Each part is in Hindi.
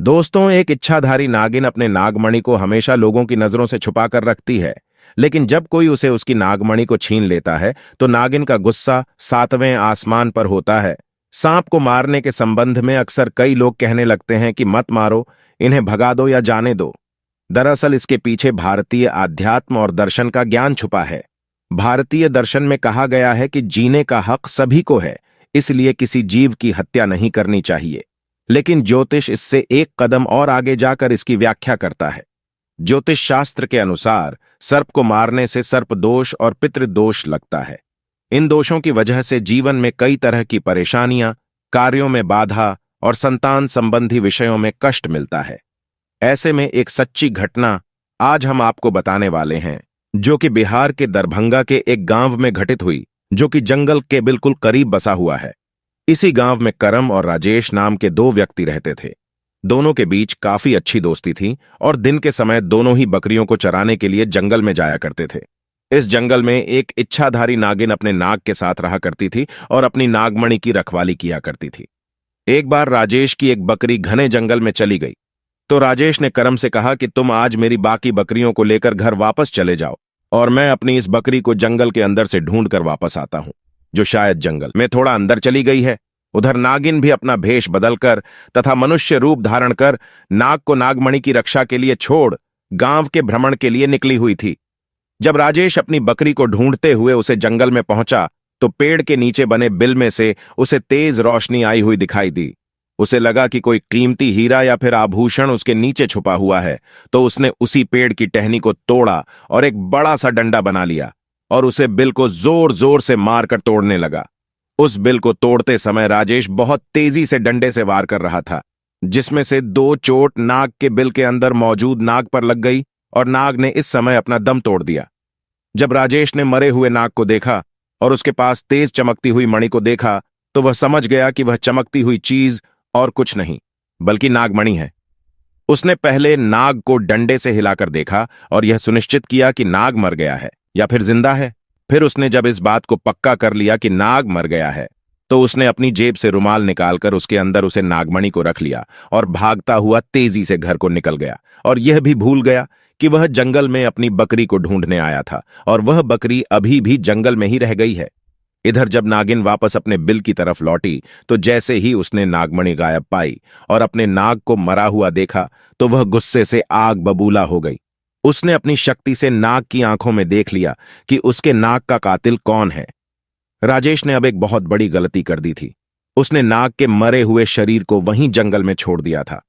दोस्तों, एक इच्छाधारी नागिन अपने नागमणि को हमेशा लोगों की नजरों से छुपा कर रखती है। लेकिन जब कोई उसे उसकी नागमणि को छीन लेता है तो नागिन का गुस्सा सातवें आसमान पर होता है। सांप को मारने के संबंध में अक्सर कई लोग कहने लगते हैं कि मत मारो, इन्हें भगा दो या जाने दो। दरअसल इसके पीछे भारतीय आध्यात्म और दर्शन का ज्ञान छुपा है। भारतीय दर्शन में कहा गया है कि जीने का हक सभी को है, इसलिए किसी जीव की हत्या नहीं करनी चाहिए। लेकिन ज्योतिष इससे एक कदम और आगे जाकर इसकी व्याख्या करता है। ज्योतिष शास्त्र के अनुसार सर्प को मारने से सर्प दोष और पितृदोष लगता है। इन दोषों की वजह से जीवन में कई तरह की परेशानियां, कार्यों में बाधा और संतान संबंधी विषयों में कष्ट मिलता है। ऐसे में एक सच्ची घटना आज हम आपको बताने वाले हैं, जो कि बिहार के दरभंगा के एक गांव में घटित हुई, जो कि जंगल के बिल्कुल करीब बसा हुआ है। इसी गांव में करम और राजेश नाम के दो व्यक्ति रहते थे। दोनों के बीच काफी अच्छी दोस्ती थी और दिन के समय दोनों ही बकरियों को चराने के लिए जंगल में जाया करते थे। इस जंगल में एक इच्छाधारी नागिन अपने नाग के साथ रहा करती थी और अपनी नागमणि की रखवाली किया करती थी। एक बार राजेश की एक बकरी घने जंगल में चली गई, तो राजेश ने करम से कहा कि तुम आज मेरी बाकी बकरियों को लेकर घर वापस चले जाओ और मैं अपनी इस बकरी को जंगल के अंदर से ढूंढ कर वापस आता हूं, जो शायद जंगल में थोड़ा अंदर चली गई है। उधर नागिन भी अपना भेष बदलकर तथा मनुष्य रूप धारण कर नाग को नागमणि की रक्षा के लिए छोड़ गांव के भ्रमण के लिए निकली हुई थी। जब राजेश अपनी बकरी को ढूंढते हुए उसे जंगल में पहुंचा तो पेड़ के नीचे बने बिल में से उसे तेज रोशनी आई हुई दिखाई दी। उसे लगा कि कोई कीमती हीरा या फिर आभूषण उसके नीचे छुपा हुआ है, तो उसने उसी पेड़ की टहनी को तोड़ा और एक बड़ा सा डंडा बना लिया और उसे बिल को जोर जोर से मारकर तोड़ने लगा। उस बिल को तोड़ते समय राजेश बहुत तेजी से डंडे से वार कर रहा था, जिसमें से दो चोट नाग के बिल के अंदर मौजूद नाग पर लग गई और नाग ने इस समय अपना दम तोड़ दिया। जब राजेश ने मरे हुए नाग को देखा और उसके पास तेज चमकती हुई मणि को देखा तो वह समझ गया कि वह चमकती हुई चीज और कुछ नहीं बल्कि नागमणि है। उसने पहले नाग को डंडे से हिलाकर देखा और यह सुनिश्चित किया कि नाग मर गया है या फिर जिंदा है। फिर उसने जब इस बात को पक्का कर लिया कि नाग मर गया है तो उसने अपनी जेब से रुमाल निकालकर उसके अंदर उसे नागमणि को रख लिया और भागता हुआ तेजी से घर को निकल गया और यह भी भूल गया कि वह जंगल में अपनी बकरी को ढूंढने आया था और वह बकरी अभी भी जंगल में ही रह गई है। इधर जब नागिन वापस अपने बिल की तरफ लौटी तो जैसे ही उसने नागमणि गायब पाई और अपने नाग को मरा हुआ देखा तो वह गुस्से से आग बबूला हो गई। उसने अपनी शक्ति से नाग की आंखों में देख लिया कि उसके नाग का कातिल कौन है। राजेश ने अब एक बहुत बड़ी गलती कर दी थी। उसने नाग के मरे हुए शरीर को वहीं जंगल में छोड़ दिया था।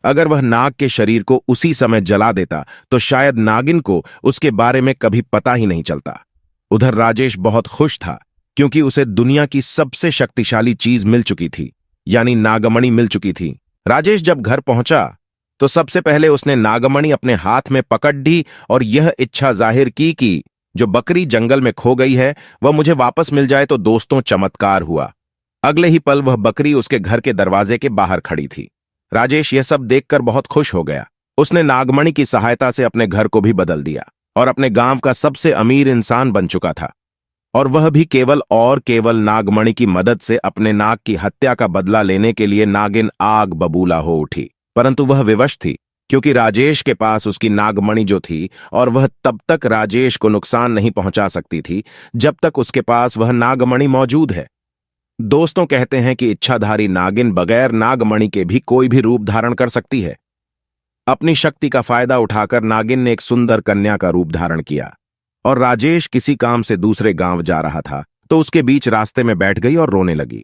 अगर वह नाग के शरीर को उसी समय जला देता तो शायद नागिन को उसके बारे में कभी पता ही नहीं चलता। उधर राजेश बहुत खुश था क्योंकि उसे दुनिया की सबसे शक्तिशाली चीज मिल चुकी थी, यानी नागमणि मिल चुकी थी। राजेश जब घर पहुंचा तो सबसे पहले उसने नागमणि अपने हाथ में पकड़ ली और यह इच्छा जाहिर की कि जो बकरी जंगल में खो गई है वह मुझे वापस मिल जाए। तो दोस्तों, चमत्कार हुआ। अगले ही पल वह बकरी उसके घर के दरवाजे के बाहर खड़ी थी। राजेश यह सब देखकर बहुत खुश हो गया। उसने नागमणि की सहायता से अपने घर को भी बदल दिया और अपने गांव का सबसे अमीर इंसान बन चुका था। और वह भी केवल नागमणि की मदद से अपने नाग की हत्या का बदला लेने के लिए नागिन आग बबूला हो उठी। परंतु वह विवश थी क्योंकि राजेश के पास उसकी नागमणि जो थी और वह तब तक राजेश को नुकसान नहीं पहुंचा सकती थी जब तक उसके पास वह नागमणि मौजूद है। दोस्तों, कहते हैं कि इच्छाधारी नागिन बगैर नागमणि के भी कोई भी रूप धारण कर सकती है। अपनी शक्ति का फायदा उठाकर नागिन ने एक सुंदर कन्या का रूप धारण किया और राजेश किसी काम से दूसरे गांव जा रहा था तो उसके बीच रास्ते में बैठ गई और रोने लगी।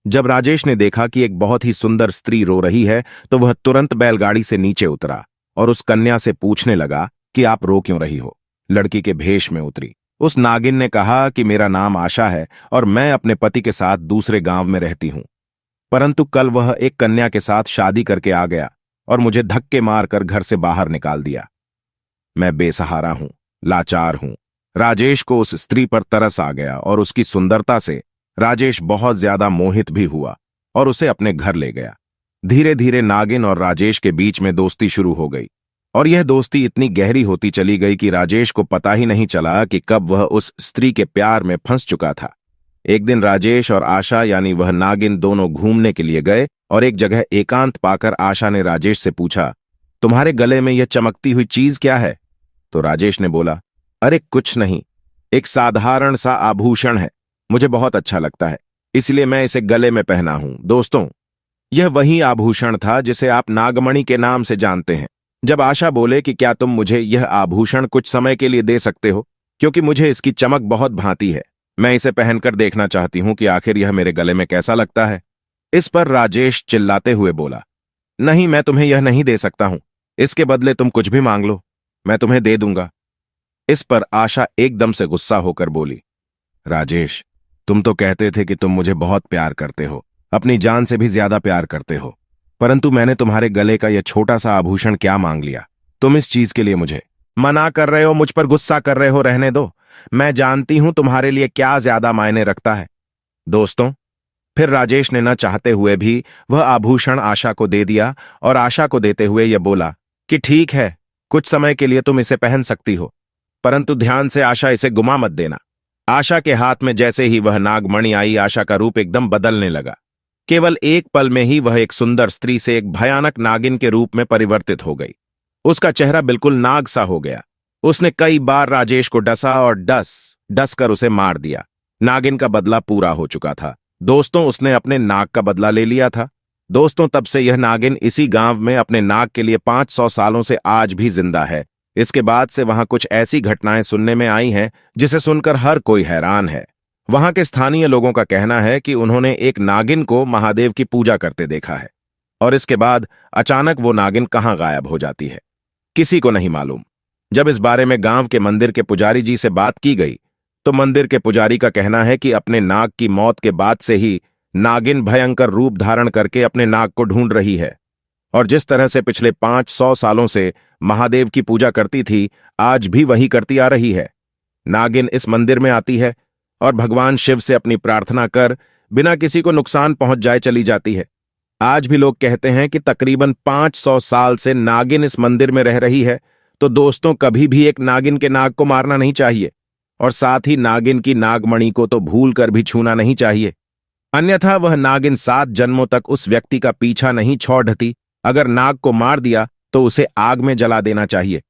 जब राजेश ने देखा कि एक बहुत ही सुंदर स्त्री रो रही है तो वह तुरंत बैलगाड़ी से नीचे उतरा और उस कन्या से पूछने लगा कि आप रो क्यों रही हो। लड़की के भेष में उतरी उस नागिन ने कहा कि मेरा नाम आशा है और मैं अपने पति के साथ दूसरे गांव में रहती हूं, परंतु कल वह एक कन्या के साथ शादी करके आ गया और मुझे धक्के मारकर घर से बाहर निकाल दिया। मैं बेसहारा हूं, लाचार हूं। राजेश को उस स्त्री पर तरस आ गया और उसकी सुंदरता से राजेश बहुत ज्यादा मोहित भी हुआ और उसे अपने घर ले गया। धीरे धीरे नागिन और राजेश के बीच में दोस्ती शुरू हो गई और यह दोस्ती इतनी गहरी होती चली गई कि राजेश को पता ही नहीं चला कि कब वह उस स्त्री के प्यार में फंस चुका था। एक दिन राजेश और आशा यानी वह नागिन दोनों घूमने के लिए गए और एक जगह एकांत पाकर आशा ने राजेश से पूछा, तुम्हारे गले में यह चमकती हुई चीज क्या है? तो राजेश ने बोला, अरे कुछ नहीं, एक साधारण सा आभूषण है, मुझे बहुत अच्छा लगता है, इसलिए मैं इसे गले में पहना हूं। दोस्तों, यह वही आभूषण था जिसे आप नागमणि के नाम से जानते हैं। जब आशा बोले कि क्या तुम मुझे यह आभूषण कुछ समय के लिए दे सकते हो, क्योंकि मुझे इसकी चमक बहुत भाती है, मैं इसे पहनकर देखना चाहती हूं कि आखिर यह मेरे गले में कैसा लगता है। इस पर राजेश चिल्लाते हुए बोला, नहीं, मैं तुम्हें यह नहीं दे सकता हूं, इसके बदले तुम कुछ भी मांग लो, मैं तुम्हें दे दूंगा। इस पर आशा एकदम से गुस्सा होकर बोली, राजेश, तुम तो कहते थे कि तुम मुझे बहुत प्यार करते हो, अपनी जान से भी ज्यादा प्यार करते हो, परंतु मैंने तुम्हारे गले का यह छोटा सा आभूषण क्या मांग लिया? तुम इस चीज के लिए मुझे मना कर रहे हो, मुझ पर गुस्सा कर रहे हो, रहने दो, मैं जानती हूं तुम्हारे लिए क्या ज्यादा मायने रखता है। दोस्तों, फिर राजेश ने न चाहते हुए भी वह आभूषण आशा को दे दिया और आशा को देते हुए यह बोला कि ठीक है, कुछ समय के लिए तुम इसे पहन सकती हो, परंतु ध्यान से आशा इसे गुमा मत देना। आशा के हाथ में जैसे ही वह नागमणि आई, आशा का रूप एकदम बदलने लगा। केवल एक पल में ही वह एक सुंदर स्त्री से एक भयानक नागिन के रूप में परिवर्तित हो गई। उसका चेहरा बिल्कुल नाग सा हो गया। उसने कई बार राजेश को डसा और डस कर उसे मार दिया। नागिन का बदला पूरा हो चुका था। दोस्तों, उसने अपने नाग का बदला ले लिया था। दोस्तों, तब से यह नागिन इसी गांव में अपने नाग के लिए 500 सालों से आज भी जिंदा है। इसके बाद से वहां कुछ ऐसी घटनाएं सुनने में आई हैं जिसे सुनकर हर कोई हैरान है। वहां के स्थानीय लोगों का कहना है कि उन्होंने एक नागिन को महादेव की पूजा करते देखा है और इसके बाद अचानक वो नागिन कहां गायब हो जाती है, किसी को नहीं मालूम। जब इस बारे में गांव के मंदिर के पुजारी जी से बात की गई तो मंदिर के पुजारी का कहना है कि अपने नाग की मौत के बाद से ही नागिन भयंकर रूप धारण करके अपने नाग को ढूंढ रही है और जिस तरह से पिछले 500 सालों से महादेव की पूजा करती थी, आज भी वही करती आ रही है। नागिन इस मंदिर में आती है और भगवान शिव से अपनी प्रार्थना कर बिना किसी को नुकसान पहुंच जाए चली जाती है। आज भी लोग कहते हैं कि तकरीबन 500 साल से नागिन इस मंदिर में रह रही है। तो दोस्तों, कभी भी एक नागिन के नाग को मारना नहीं चाहिए और साथ ही नागिन की नागमणि को तो भूल कर भी छूना नहीं चाहिए, अन्यथा वह नागिन 7 जन्मों तक उस व्यक्ति का पीछा नहीं छोड़ती। अगर नाग को मार दिया तो उसे आग में जला देना चाहिए,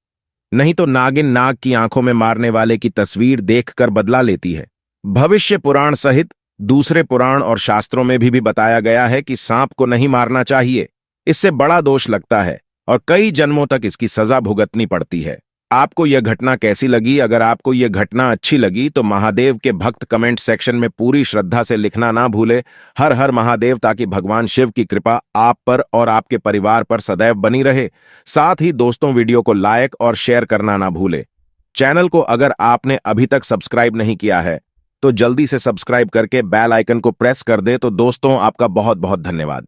नहीं तो नागिन नाग की आंखों में मारने वाले की तस्वीर देखकर बदला लेती है। भविष्य पुराण सहित दूसरे पुराण और शास्त्रों में भी बताया गया है कि सांप को नहीं मारना चाहिए, इससे बड़ा दोष लगता है और कई जन्मों तक इसकी सजा भुगतनी पड़ती है। आपको यह घटना कैसी लगी? अगर आपको यह घटना अच्छी लगी तो महादेव के भक्त कमेंट सेक्शन में पूरी श्रद्धा से लिखना ना भूले, हर हर महादेव, ताकि भगवान शिव की कृपा आप पर और आपके परिवार पर सदैव बनी रहे। साथ ही दोस्तों, वीडियो को लाइक और शेयर करना ना भूले। चैनल को अगर आपने अभी तक सब्सक्राइब नहीं किया है तो जल्दी से सब्सक्राइब करके बेल आइकन को प्रेस कर दे। तो दोस्तों, आपका बहुत बहुत धन्यवाद।